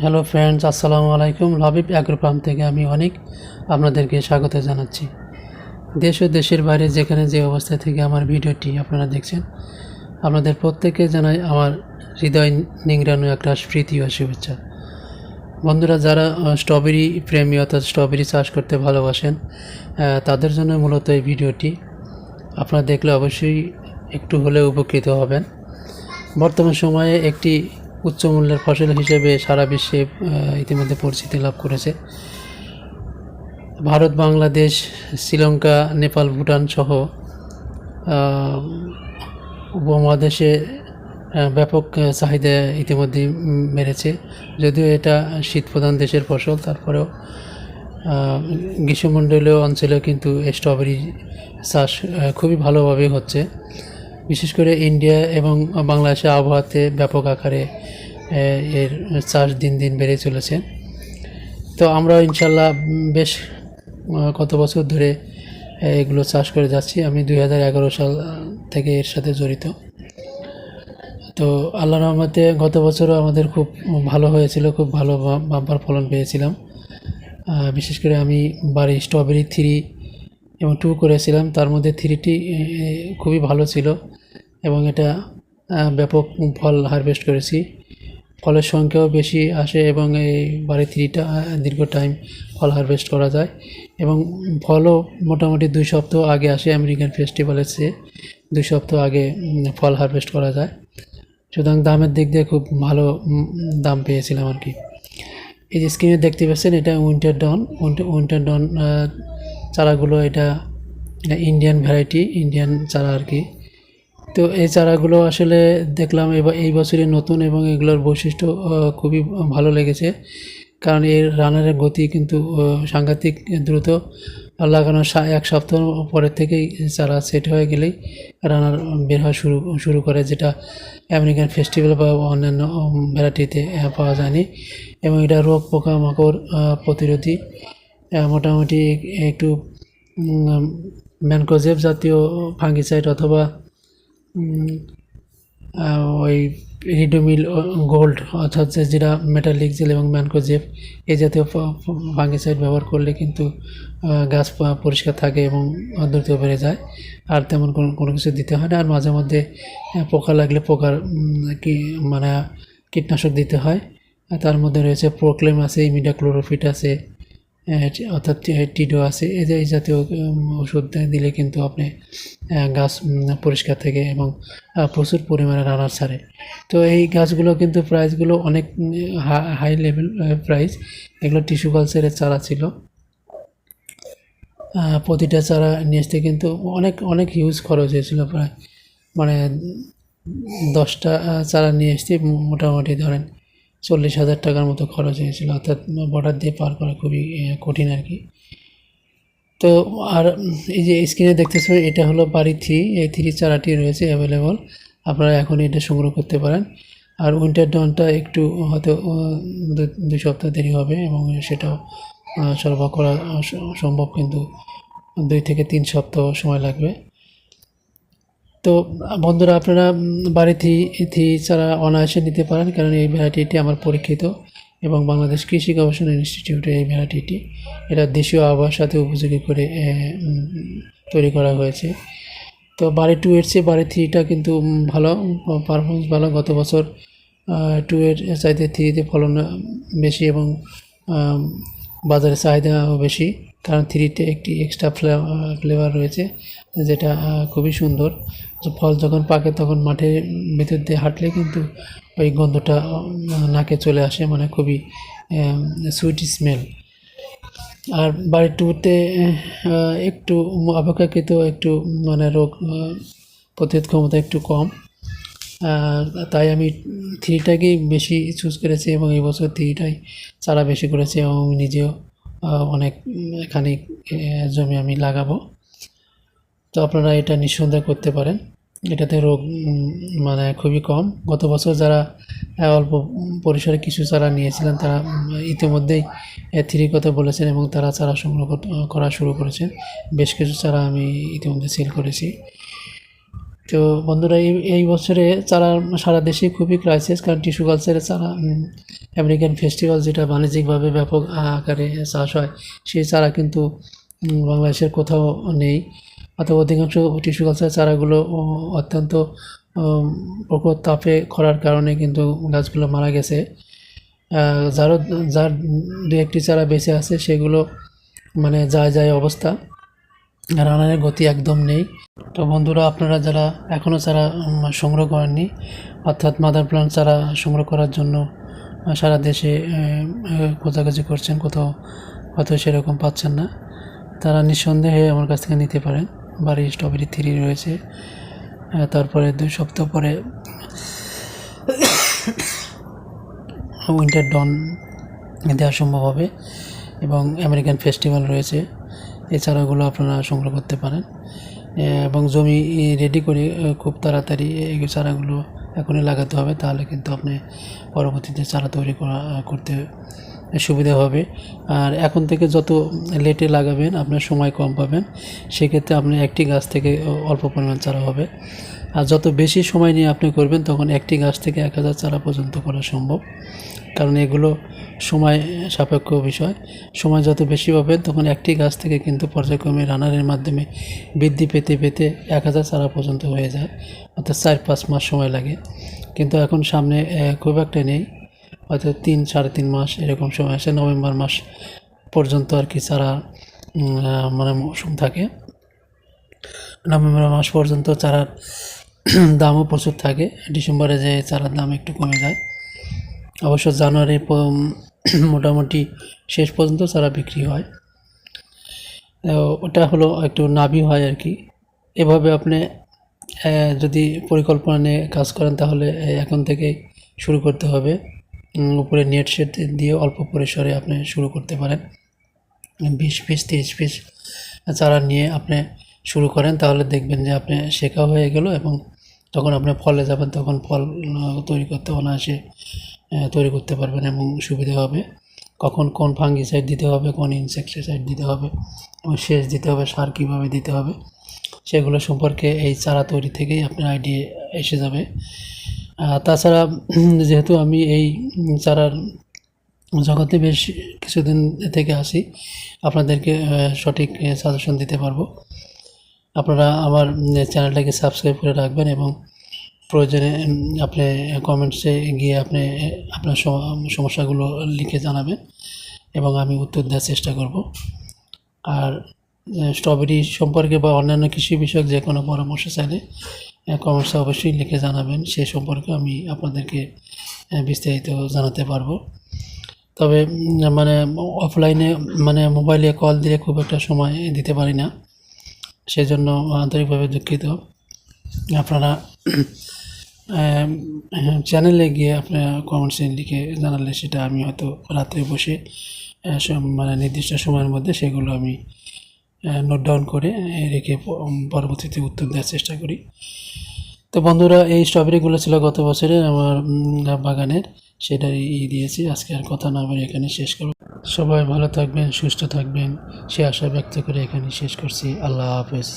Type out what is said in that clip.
Hello friends, আসসালামু আলাইকুম। Labib agro farm থেকে আমি অনেক আপনাদেরকে স্বাগত জানাচ্ছি। দেশ ও দেশের বাইরে যেখানে যে অবস্থা থেকে আমার ভিডিওটি আপনারা দেখছেন, আপনাদের প্রত্যেককে জানাই আমার হৃদয় নিংড়ানো একটা প্রীতি ও শুভেচ্ছা। বন্ধুরা, যারা স্ট্রবেরি প্রেমী অর্থাৎ স্ট্রবেরি চাষ করতে ভালোবাসেন, তাদের জন্য মূলত এই ভিডিওটি। আপনারা দেখলে অবশ্যই একটু হলেও উপকৃত হবেন। বর্তমান সময়ে একটি উচ্চ মূল্যের ফসল হিসেবে সারা বিশ্বে ইতিমধ্যে পরিচিতি লাভ করেছে। ভারত, বাংলাদেশ, শ্রীলঙ্কা, নেপাল, ভুটান সহ উপমহাদেশে ব্যাপক চাহিদা ইতিমধ্যে বেড়েছে। যদিও এটা শীতপ্রধান দেশের ফসল, তারপরেও গ্রীষ্মমণ্ডলীয় অঞ্চলেও কিন্তু স্ট্রবেরি চাষ খুবই ভালোভাবে হচ্ছে। বিশেষ করে ইন্ডিয়া এবং বাংলাদেশের আবহাওয়াতে ব্যাপক আকারে এর চাষ দিন দিন বেড়ে চলেছে। তো আমরা ইনশাল্লাহ বেশ কত বছর ধরে এগুলো চাষ করে যাচ্ছি। আমি 2011 সাল থেকে এর সাথে জড়িত। তো আল্লাহর রহমতে গত বছরও আমাদের খুব ভালো হয়েছিল, খুব ভালো বাম্পার ফলন পেয়েছিলাম। বিশেষ করে আমি বাড়ি স্ট্রবেরি 3 এবং 2 করেছিলাম, তার মধ্যে 3টি খুবই ভালো ছিল এবং এটা ব্যাপক ফল হারভেস্ট করেছি। ফলের সংখ্যাও বেশি আসে এবং এই বাড়ি 3টা দীর্ঘ টাইম ফল হারভেস্ট করা যায় এবং ফলও মোটামুটি 2 সপ্তাহ আগে আসে। আমেরিকান ফেস্টিভ্যালের চেয়ে 2 সপ্তাহ আগে ফল হারভেস্ট করা যায়। সুতরাং দামের দিক দিয়ে খুব ভালো দাম পেয়েছিলাম আর কি। এই যে স্ক্রিনে দেখতে পাচ্ছেন, এটা উইন্টার ডন চারাগুলো। এটা ইন্ডিয়ান ভ্যারাইটি, ইন্ডিয়ান চারা আর কি। তো এই চারাগুলো আসলে দেখলাম এই বছরই নতুন এবং এগুলোর বৈশিষ্ট্য খুবই ভালো লেগেছে, কারণ এর রানারের গতি কিন্তু সাংঘাতিক দ্রুত। লাগানোর 1 সপ্তাহ পরের থেকেই চারা সেট হয়ে গেলেই রানার বের হওয়া শুরু করে, যেটা আমেরিকান ফেস্টিভ্যাল বা অন্যান্য ভ্যারাইটিতে পাওয়া যায়নি। এবং এটা রোগ পোকামাকড় প্রতিরোধী। মোটামুটি একটু ম্যানকোজেব জাতীয় ফাঙ্গিসাইড অথবা ওই রিডোমিল গোল্ড অর্থাৎ যেটা মেটালিক জেল এবং ম্যানকোজেব এই জাতীয় ফাঙ্গিসাইড ব্যবহার করলে কিন্তু গাছ পরিষ্কার থাকে এবং দ্রুত বেড়ে যায়। আর তেমন কোনো কিছু দিতে হয় না। আর মাঝে মধ্যে পোকা লাগলে পোকার মানে কীটনাশক দিতে হয়। তার মধ্যে রয়েছে প্রোক্লেম আছে, ইমিডাক্লোরোফিট আছে, অর্থাৎ টিডো আছে। এই জাতীয় ওষুধ দিলে কিন্তু আপনি গাছ পরিষ্কার থাকে এবং প্রচুর পরিমাণে রানার ছাড়ে। তো এই গাছগুলো কিন্তু প্রাইসগুলো অনেক হাই লেভেল প্রাইস। এগুলো টিস্যু কালচারের চারা ছিল। প্রতিটা চারা নিয়ে আসতে কিন্তু অনেক হিউজ খরচ হয়েছিল। প্রায় মানে 10টা চারা নিয়ে আসতে মোটামুটি ধরেন 40,000 টাকার মতো খরচ হয়েছিল। অর্থাৎ বর্ডার দিয়ে পার করা খুবই কঠিন আর কি। তো আর এই যে স্ক্রিনে দেখতেছেন, এটা হলো বাড়ি 3। এই 3 চারাটি রয়েছে অ্যাভেলেবল, আপনারা এখন এটা সংগ্রহ করতে পারেন। আর উইন্টার ডনটা একটু হয়তো 2 সপ্তাহ দেরি হবে এবং সেটাও সরবরাহ করা সম্ভব, কিন্তু 2 থেকে 3 সপ্তাহ সময় লাগবে। তো বন্ধুরা, আপনারা বাড়ি 3 চারা অনায়াসে নিতে পারেন, কারণ এই ভ্যারাইটিটি আমার পরীক্ষিত এবং বাংলাদেশ কৃষি গবেষণা ইনস্টিটিউটের এই ভ্যারাইটিটি এটা দেশীয় আবহাওয়ার সাথে উপযোগী করে তৈরি করা হয়েছে। তো বাড়ি 2 এর চেয়ে বাড়ি 3টা কিন্তু ভালো পারফরমেন্স ভালো। গত বছর 2 এর চাইতে 3তে ফলন বেশি এবং বাজারে চাহিদাও বেশি, কারণ 3তে একটি এক্সট্রা ফ্লেভার রয়েছে, যেটা খুবই সুন্দর। ফল যখন পাকে তখন মাঠের ভিতর দিয়ে হাঁটলে কিন্তু ওই গন্ধটা নাকে চলে আসে, মানে খুবই সুইট স্মেল। আর বাড়ি 2তে একটু অপেক্ষাকৃত একটু মানে রোগ প্রতিরোধ ক্ষমতা একটু কম, তাই আমি 3টাকেই বেশি চুজ করেছি এবং এই বছর 3টাই চারা বেশি করেছি এবং নিজেও অনেক খানিক জমি আমি লাগাবো। তো আপনারা এটা নিঃসন্দেহে করতে পারেন, এটাতে রোগ মানে খুবই কম। গত বছর যারা অল্প পরিসরে কিছু চারা নিয়েছিলেন, তারা ইতিমধ্যেই 3 কথা বলেছেন এবং তারা চারা সংগ্রহ করা শুরু করেছেন। বেশ কিছু চারা আমি ইতিমধ্যে সেল করেছি। তো বন্ধুরা এই বছরে চারা সারা দেশে খুবই ক্রাইসিস, কারণ টিস্যু কালচারের চারা আমেরিকান ফেস্টিভ্যাল যেটা বাণিজ্যিকভাবে ব্যাপক আকারে চাষ হয়, সেই চারা কিন্তু বাংলাদেশের কোথাও নেই। অথবা অধিকাংশ টিস্যু কালচার চারাগুলো অত্যন্ত প্রখর তাপে খরার কারণে কিন্তু গাছগুলো মারা গেছে। যার দু একটি চারা বেঁচে আছে সেগুলো মানে যায় অবস্থা, রানারের গতি একদম নেই। তো বন্ধুরা, আপনারা যারা এখনও চারা সংগ্রহ করেননি, অর্থাৎ মাদার প্লান্ট চারা সংগ্রহ করার জন্য সারা দেশে খোঁজাখুঁজি করছেন, কোথাও হয়তো সেরকম পাচ্ছেন না, তারা নিঃসন্দেহে আমার কাছ থেকে নিতে পারেন। বাড়ি স্ট্রবেরি 3 রয়েছে, তারপরে 2 সপ্তাহ পরে উইন্টার ডন দেওয়া সম্ভব হবে, এবং আমেরিকান ফেস্টিভ্যাল রয়েছে। এই চারাগুলো আপনারা সংগ্রহ করতে পারেন, এবং জমি রেডি করে খুব তাড়াতাড়ি এই চারাগুলো এখনই লাগাতে হবে, তাহলে কিন্তু আপনি পরবর্তীতে চারা তৈরি করতে সুবিধা হবে। আর এখন থেকে যত লেটে লাগাবেন আপনার সময় কম পাবেন, সেক্ষেত্রে আপনি একটি গাছ থেকে অল্প পরিমাণ চারা হবে। আর যত বেশি সময় নিয়ে আপনি করবেন, তখন একটি গাছ থেকে 1000 চারা পর্যন্ত করা সম্ভব, কারণ এগুলো সময় সাপেক্ষ বিষয়। সময় যত বেশি পাবেন, তখন একটি গাছ থেকে কিন্তু পর্যায়ক্রমে রানারের মাধ্যমে বৃদ্ধি পেতে পেতে 1000 চারা পর্যন্ত হয়ে যায়, অর্থাৎ 4-5 মাস সময় লাগে। কিন্তু এখন সামনে খুব একটা নেই, হয়তো 3-3.5 মাস এরকম সময় আসে, নভেম্বর মাস পর্যন্ত আর কি চারা মানে মৌসুম থাকে। নভেম্বর মাস পর্যন্ত চারার দামও প্রচুর থাকে, ডিসেম্বরে যে চারার দাম একটু কমে যায়। অবশ্য জানুয়ারি মোটামুটি শেষ পর্যন্ত চারা বিক্রি হয়। ওটা হলো একটু নাভি হয় আর কি। এভাবে আপনি যদি পরিকল্পনা নিয়ে কাজ করেন, তাহলে এখন থেকে শুরু করতে হবে। উপরে নেট শেড দিয়ে অল্প পরিসরে আপনি শুরু করতে পারেন। 20 পিস 30 পিস চারা নিয়ে আপনি শুরু করেন, তাহলে দেখবেন যে আপনি শেখা হয়ে গেল, এবং যখন আপনি ফলে যাবেন তখন ফল তৈরি করতে অনায়াসে তৈরি করতে পারবেন এবং সুবিধা হবে। কখন কোন ফাঙ্গিসাইড দিতে হবে, কোন ইনসেক্টিসাইড দিতে হবে, এবং সেচ দিতে হবে, সার কীভাবে দিতে হবে, সেগুলো সম্পর্কে এই চারা তৈরি থেকেই আপনার আইডিয়া এসে যাবে। তাছাড়া যেহেতু আমি এই চারার জগতে বেশ কিছুদিন থেকে আসি, আপনাদেরকে সঠিক সাজেশন দিতে পারবো। আপনারা আমার চ্যানেলটাকে সাবস্ক্রাইব করে রাখবেন, এবং প্রয়োজনে আপনি কমেন্টসে গিয়ে আপনি আপনার সমস্যাগুলো লিখে জানাবেন, এবং আমি উত্তর দেওয়ার চেষ্টা করব। আর স্ট্রবেরি সম্পর্কে বা অন্যান্য কৃষি বিষয়ক যে কোনো পরামর্শ চাইলে কমেন্টসে অবশ্যই লিখে জানাবেন, সে সম্পর্কে আমি আপনাদেরকে বিস্তারিত জানাতে পারবো। তবে মানে অফলাইনে মানে মোবাইলে কল দিলে খুব একটা সময় দিতে পারি না, সেজন্য আন্তরিকভাবে দুঃখিত। আপনারা চ্যানেলে গিয়ে আপনারা কমেন্টসে লিখে জানালে সেটা আমি হয়তো রাত্রে বসে মানে নির্দিষ্ট সময়ের মধ্যে সেগুলো আমি নোট ডাউন করে রেখে পরবর্তীতে উত্তর দেওয়ার চেষ্টা করি। তো বন্ধুরা, এই স্ট্রবেরিগুলো ছিল গত বছরের আমার বাগানের, সেটাই দিয়েছি। আজকে আর কথা না বলে এখানে শেষ করব। সবাই ভালো থাকবেন, সুস্থ থাকবেন, সে আশা ব্যক্ত করে এখানে শেষ করছি। আল্লাহ হাফেজ।